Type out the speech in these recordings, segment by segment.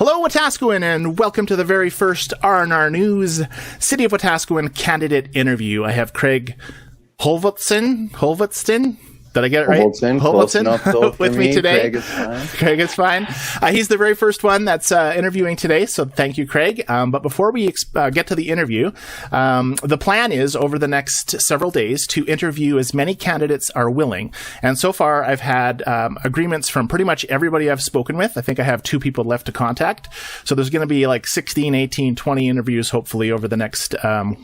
Hello, Wetaskiwin, and welcome to the very first R&R News City of Wetaskiwin candidate interview. I have Craig Haavaldsen. Did I get it right? Haavaldsen with me today. Craig is fine. He's the very first one that's interviewing today, so thank you, Craig. But before we get to the interview, the plan is over the next several days to interview as many candidates are willing. And so far, I've had agreements from pretty much everybody I've spoken with. I think I have 2 people left to contact. So there's going to be like 16, 18, 20 interviews, hopefully, over the next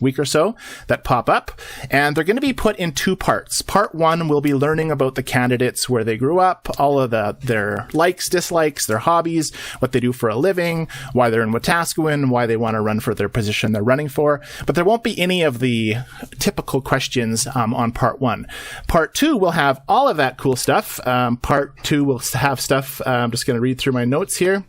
week or so that pop up. And they're going to be put in 2 parts. Part 1 will be learning about the candidates, where they grew up, all of their likes, dislikes, their hobbies, what they do for a living, why they're in Wetaskiwin, why they want to run for their position they're running for. But there won't be any of the typical questions on part 1. Part 2 will have all of that cool stuff. Part 2 will have stuff, I'm just going to read through my notes here.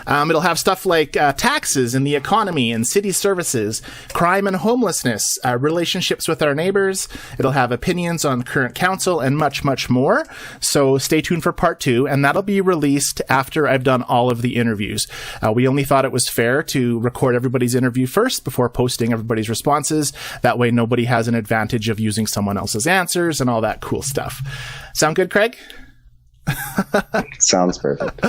It'll have stuff like taxes and the economy and city services, crime and homelessness, relationships with our neighbors. It'll have opinions on current council and much, much more. So stay tuned for part 2, and that'll be released after I've done all of the interviews. We only thought it was fair to record everybody's interview first before posting everybody's responses. That way nobody has an advantage of using someone else's answers and all that cool stuff. Sound good, Craig? Sounds perfect.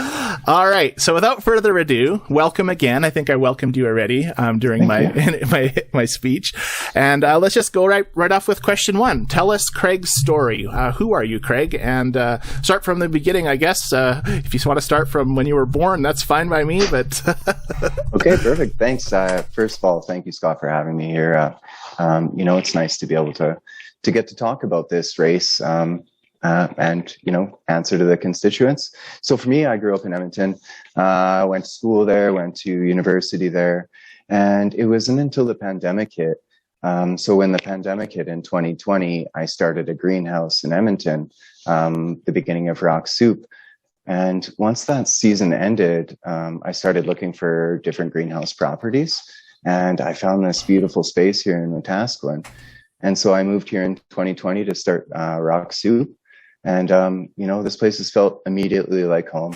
All right. So without further ado, welcome again. I think I welcomed you already during my speech. And let's just go right off with question 1. Tell us Craig's story. Who are you, Craig? And start from the beginning, I guess. If you want to start from when you were born, that's fine by me. But Okay, perfect. Thanks. First of all, thank you, Scott, for having me here. It's nice to be able to get to talk about this race. And answer to the constituents. So for me, I grew up in Edmonton. I went to school there, went to university there, and it wasn't until the pandemic hit. So when the pandemic hit in 2020, I started a greenhouse in Edmonton, the beginning of Rock Soup. And once that season ended, I started looking for different greenhouse properties, and I found this beautiful space here in Wetaskiwin. And so I moved here in 2020 to start Rock Soup. And, this place has felt immediately like home.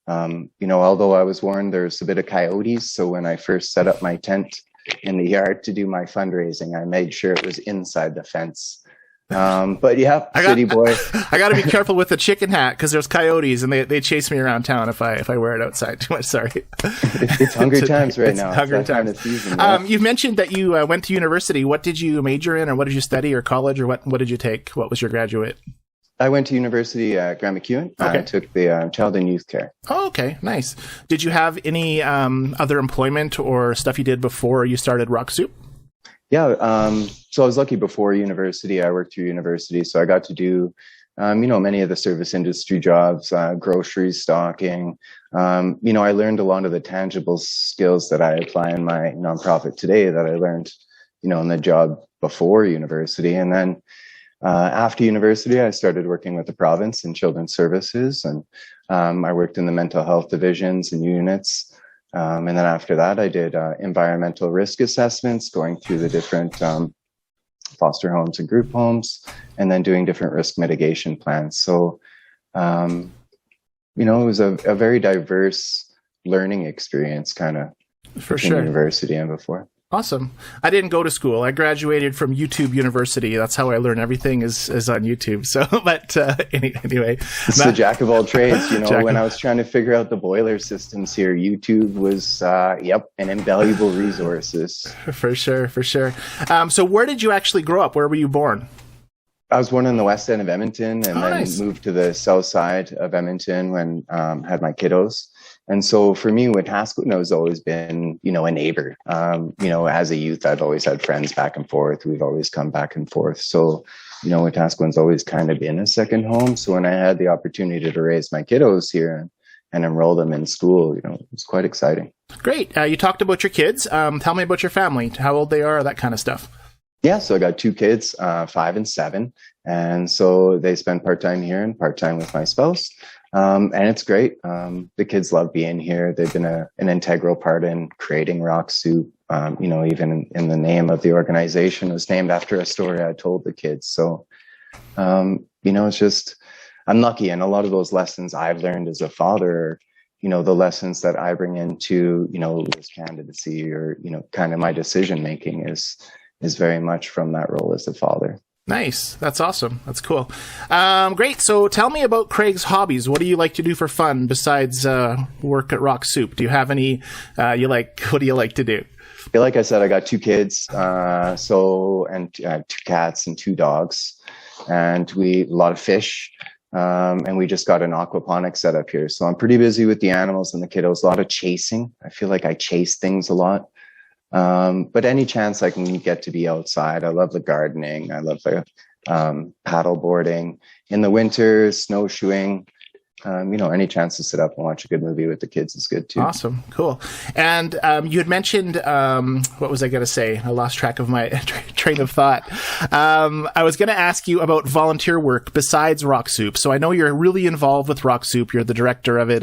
Although I was warned there's a bit of coyotes. So when I first set up my tent in the yard to do my fundraising, I made sure it was inside the fence. But yeah, city boy. I got to be careful with the chicken hat because there's coyotes and they chase me around town if I wear it outside too much. Sorry. It's hungry times right now. Hungry times. Kind of season, yeah. You've mentioned that you went to university. What did you major in, or what did you study, or college, or what did you take? What was your graduate? I went to university at McEwen. Okay. I took the child and youth care. Oh, okay. Nice. Did you have any other employment or stuff you did before you started Rock Soup? Yeah. So I was lucky before university. I worked through university. So I got to do, many of the service industry jobs, groceries, stocking. I learned a lot of the tangible skills that I apply in my nonprofit today that I learned, in the job before university. And then after university, I started working with the province in children's services, and I worked in the mental health divisions and units. And then after that, I did environmental risk assessments, going through the different foster homes and group homes, and then doing different risk mitigation plans. So, it was a very diverse learning experience, kind of, for sure, university and before. Awesome. I didn't go to school. I graduated from YouTube University. That's how I learn everything is on YouTube. So, but anyway. It's the jack of all trades. When I was trying to figure out the boiler systems here, YouTube was, an invaluable resources. For sure. So where did you actually grow up? Where were you born? I was born in the west end of Edmonton, and then nice. Moved to the south side of Edmonton when had my kiddos. And so for me, Wetaskiwin has always been, a neighbor. As a youth, I've always had friends back and forth. We've always come back and forth. So, Wetaskiwin's always kind of been a second home. So when I had the opportunity to raise my kiddos here and enroll them in school, it was quite exciting. Great. You talked about your kids. Tell me about your family, how old they are, that kind of stuff. Yeah, so I got 2 kids, 5 and 7. And so they spend part-time here and part-time with my spouse. And it's great. The kids love being here. They've been an integral part in creating Rock Soup. Even in the name of the organization was named after a story I told the kids. So, it's just, I'm lucky. And a lot of those lessons I've learned as a father, the lessons that I bring into, this candidacy or, kind of my decision making is very much from that role as a father. Nice. That's awesome. That's cool. Great. So tell me about Craig's hobbies. What do you like to do for fun besides work at Rock Soup? Do you have any what do you like to do? Like I said, I got 2 kids, and 2 cats and 2 dogs, and a lot of fish. And we just got an aquaponics set up here. So I'm pretty busy with the animals and the kiddos, a lot of chasing. I feel like I chase things a lot. But any chance I can get to be outside, I love the gardening. I love the paddle boarding. In the winter, snowshoeing. Any chance to sit up and watch a good movie with the kids is good too. Awesome. Cool. And you had mentioned, what was I going to say? I lost track of my train of thought. I was going to ask you about volunteer work besides Rock Soup. So I know you're really involved with Rock Soup. You're the director of it,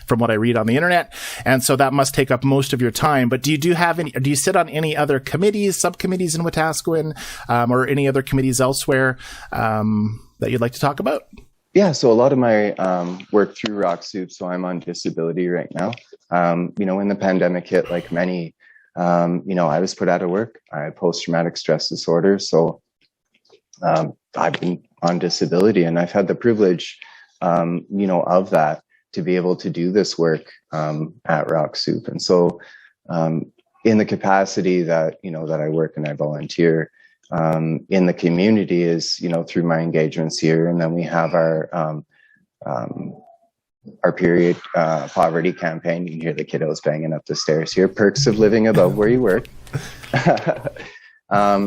from what I read on the internet. And so that must take up most of your time. But do you sit on any other committees, subcommittees in Wetaskiwin, or any other committees elsewhere that you'd like to talk about? Yeah, so a lot of my work through Rock Soup, so I'm on disability right now. When the pandemic hit, like many, I was put out of work. I had post-traumatic stress disorder, so I've been on disability, and I've had the privilege, of that to be able to do this work at Rock Soup. And so in the capacity that, that I work and I volunteer, in the community is, through my engagements here. And then we have our period poverty campaign. You can hear the kiddos banging up the stairs here. Perks of living above where you work.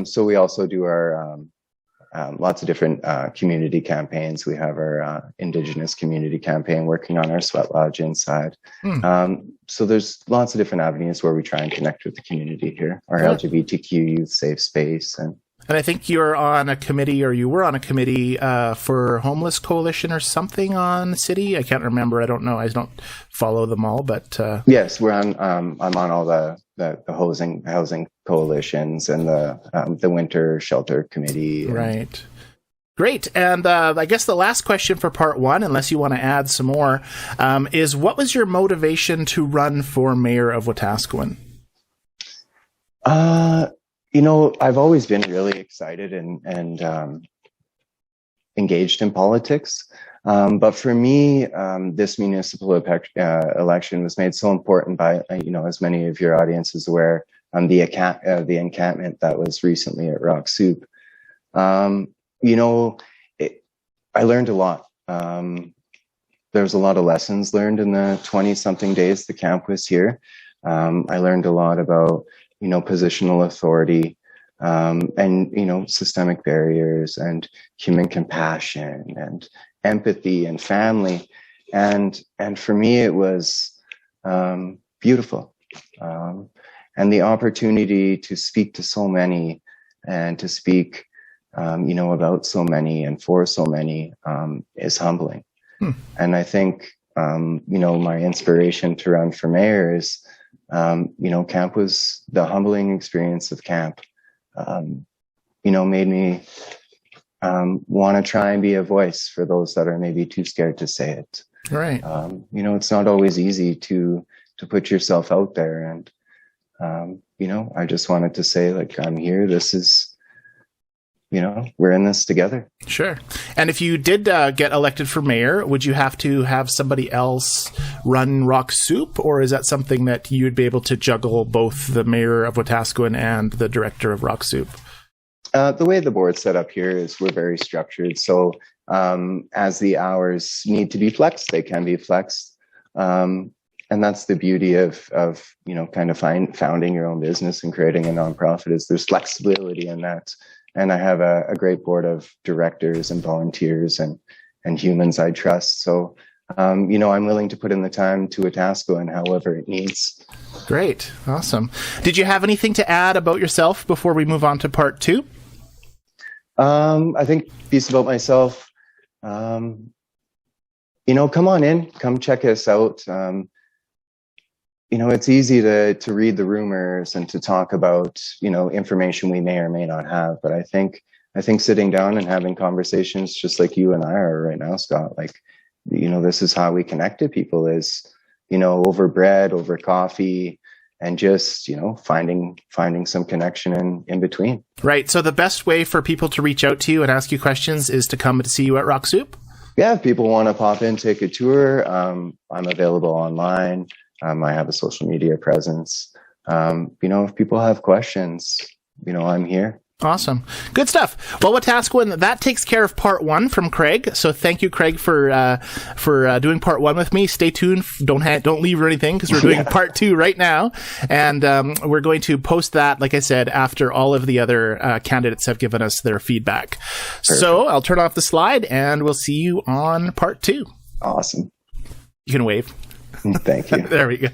So we also do our lots of different community campaigns. We have our Indigenous community campaign working on our sweat lodge inside. So there's lots of different avenues where we try and connect with the community here. Our LGBTQ youth safe space. And I think you're on a committee, or you were on a committee for Homeless Coalition or something on the city. I can't remember. I don't know. I don't follow them all, but yes, we're on. I'm on all the housing coalitions and the winter shelter committee. Right. Great. And I guess the last question for part 1, unless you want to add some more, is what was your motivation to run for mayor of Wetaskiwin? I've always been really excited and engaged in politics. But for me, this municipal election was made so important by, as many of your audience is aware, the encampment that was recently at Rock Soup. I learned a lot. There's a lot of lessons learned in the 20-something days the camp was here. I learned a lot about, positional authority, and, systemic barriers and human compassion and empathy and family. And for me, it was beautiful. And the opportunity to speak to so many and to speak, about so many and for so many is humbling. And I think, my inspiration to run for mayor is, camp was the humbling experience of camp, made me want to try and be a voice for those that are maybe too scared to say it. Right. It's not always easy to put yourself out there. And, I just wanted to say, like, I'm here. This is, we're in this together. Sure. And if you did get elected for mayor, would you have to have somebody else run Rock Soup, or is that something that you'd be able to juggle both the mayor of Wetaskiwin and the director of Rock Soup? The way the board's set up here is we're very structured. So as the hours need to be flexed, they can be flexed. And that's the beauty of kind of founding your own business and creating a nonprofit, is there's flexibility in that. And I have a great board of directors and volunteers and humans I trust. So, I'm willing to put in the time to Wetaskiwin however it needs. Great. Awesome. Did you have anything to add about yourself before we move on to part 2? I think a piece about myself, come on in, come check us out. It's easy to read the rumors and to talk about, information we may or may not have. But I think sitting down and having conversations just like you and I are right now, Scott, like, this is how we connect to people, is, over bread, over coffee, and just, finding some connection in between. Right. So the best way for people to reach out to you and ask you questions is to come to see you at Rock Soup? Yeah, if people want to pop in, take a tour, I'm available online. I have a social media presence. If people have questions, I'm here. Awesome. Good stuff. Well, Wetaskiwin, that takes care of part 1 from Craig. So thank you, Craig, for doing part 1 with me. Stay tuned. Don't leave or anything, because we're doing part 2 right now. And we're going to post that, like I said, after all of the other candidates have given us their feedback. Perfect. So I'll turn off the slide and we'll see you on part 2. Awesome. You can wave. Thank you. There we go.